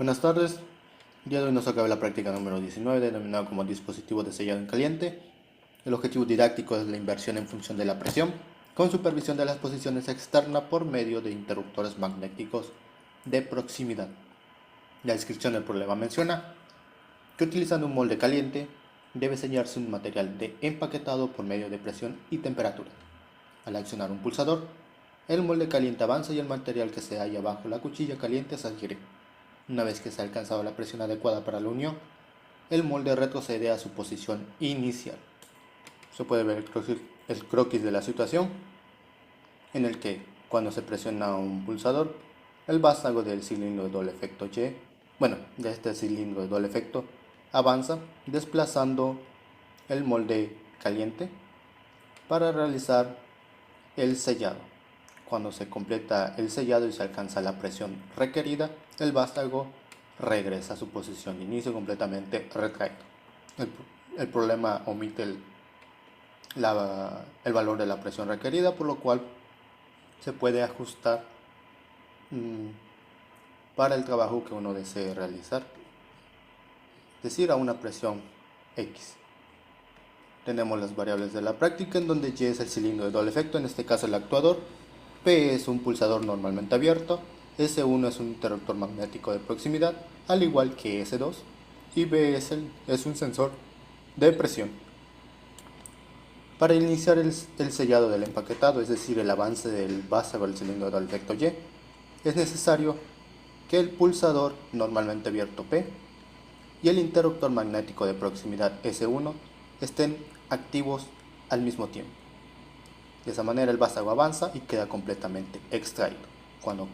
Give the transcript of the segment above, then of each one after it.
Buenas tardes. El día de hoy nos acaba la práctica número 19, denominado como dispositivo de sellado en caliente. El objetivo didáctico es la inversión en función de la presión, con supervisión de las posiciones externas por medio de interruptores magnéticos de proximidad. La descripción del problema menciona que utilizando un molde caliente debe sellarse un material de empaquetado por medio de presión y temperatura. Al accionar un pulsador, el molde caliente avanza y el material que se halla bajo la cuchilla caliente se adhiere. Una vez que se ha alcanzado la presión adecuada para la unión, el molde retrocede a su posición inicial. Se puede ver el croquis de la situación, en el que cuando se presiona un pulsador, el vástago del cilindro de doble efecto de este cilindro de doble efecto, avanza desplazando el molde caliente para realizar el sellado. Cuando se completa el sellado y se alcanza la presión requerida, el vástago regresa a su posición de inicio completamente retraído. El problema omite el valor de la presión requerida, por lo cual se puede ajustar para el trabajo que uno desee realizar, es decir, a una presión X. Tenemos las variables de la práctica, en donde Y es el cilindro de doble efecto, en este caso el actuador, P es un pulsador normalmente abierto, S1 es un interruptor magnético de proximidad, al igual que S2, y B es un sensor de presión. Para iniciar el sellado del empaquetado, es decir, el avance del vástago del cilindro de doble efecto Y, es necesario que el pulsador normalmente abierto P y el interruptor magnético de proximidad S1 estén activos al mismo tiempo. De esa manera el vástago avanza y queda completamente extraído. Cuando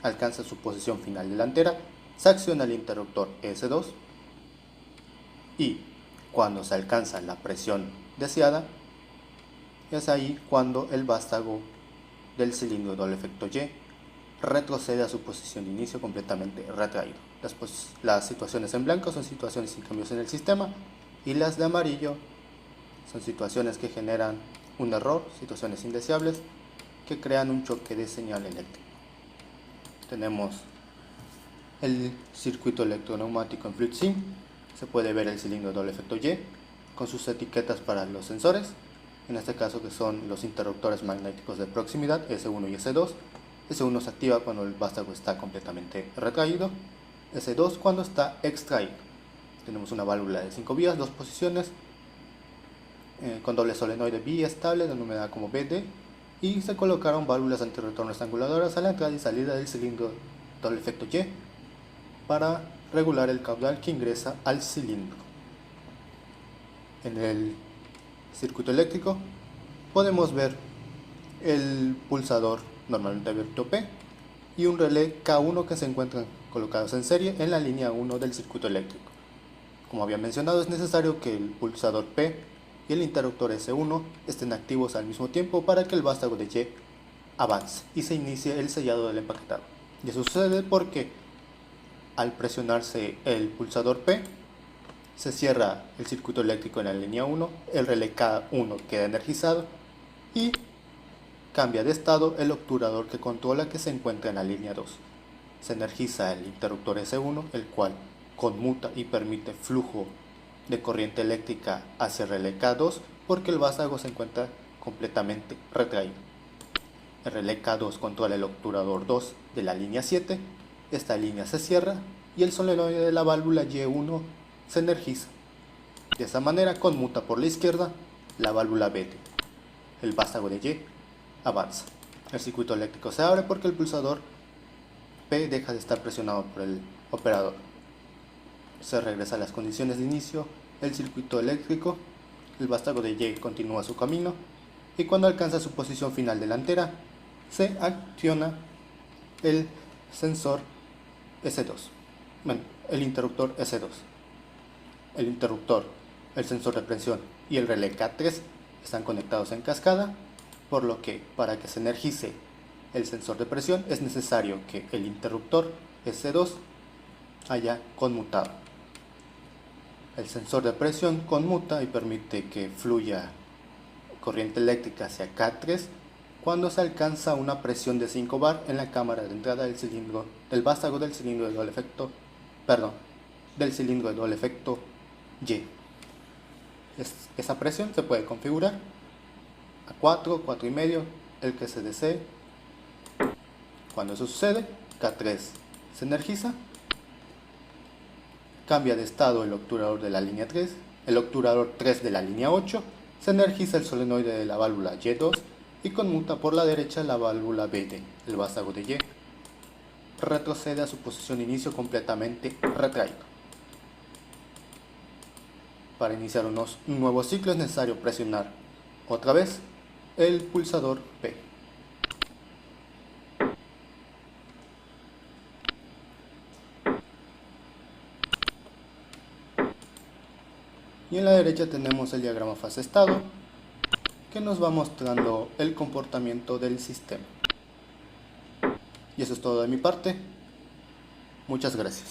alcanza su posición final delantera, se acciona el interruptor S2 y cuando se alcanza la presión deseada, es ahí cuando el vástago del cilindro de doble efecto Y retrocede a su posición de inicio completamente retraído. Después, las situaciones en blanco son situaciones sin cambios en el sistema y las de amarillo son situaciones que generan un error, situaciones indeseables que crean un choque de señal eléctrica. Tenemos el circuito electroneumático en Fluid Sim. Se puede ver el cilindro de doble efecto Y con sus etiquetas para los sensores, en este caso que son los interruptores magnéticos de proximidad S1 y S2. S1 se activa cuando el vástago está completamente retraído, S2 cuando está extraído. Tenemos una válvula de 5 vías, 2 posiciones, con doble solenoide biestable denominada como BD, y se colocaron válvulas antirretorno estranguladoras a la entrada y salida del cilindro doble efecto Y para regular el caudal que ingresa al cilindro. En el circuito eléctrico podemos ver el pulsador normalmente abierto P y un relé K1 que se encuentran colocados en serie en la línea 1 del circuito eléctrico. Como había mencionado, es necesario que el pulsador P y el interruptor S1 estén activos al mismo tiempo para que el vástago de Y avance y se inicie el sellado del empaquetado. Y eso sucede porque al presionarse el pulsador P, se cierra el circuito eléctrico en la línea 1, el relé K1 queda energizado y cambia de estado el obturador que controla que se encuentra en la línea 2. Se energiza el interruptor S1, el cual conmuta y permite flujo de corriente eléctrica hacia el relé K2 porque el vástago se encuentra completamente retraído. El relé K2 controla el obturador 2 de la línea 7, esta línea se cierra y el solenoide de la válvula Y1 se energiza. De esa manera conmuta por la izquierda la válvula BD. El vástago de Y avanza. El circuito eléctrico se abre porque el pulsador P deja de estar presionado por el operador. Se regresa a las condiciones de inicio el circuito eléctrico, el vástago de Y continúa su camino y cuando alcanza su posición final delantera se acciona el sensor S2, el interruptor S2. El interruptor, el sensor de presión y el relé K3 están conectados en cascada, por lo que para que se energice el sensor de presión es necesario que el interruptor S2 haya conmutado. El sensor de presión conmuta y permite que fluya corriente eléctrica hacia K3 cuando se alcanza una presión de 5 bar en la cámara de entrada del vástago del cilindro de doble efecto del cilindro de doble efecto Y. Esa presión se puede configurar a 4, 4,5, el que se desee. Cuando eso sucede, K3 se energiza, cambia de estado el obturador de la línea 3, el obturador 3 de la línea 8, se energiza el solenoide de la válvula Y2 y conmuta por la derecha la válvula BD, el vástago de Y. Retrocede a su posición de inicio completamente retraído. Para iniciar un nuevo ciclo es necesario presionar otra vez el pulsador P. Y en la derecha tenemos el diagrama fase-estado, que nos va mostrando el comportamiento del sistema. Y eso es todo de mi parte. Muchas gracias.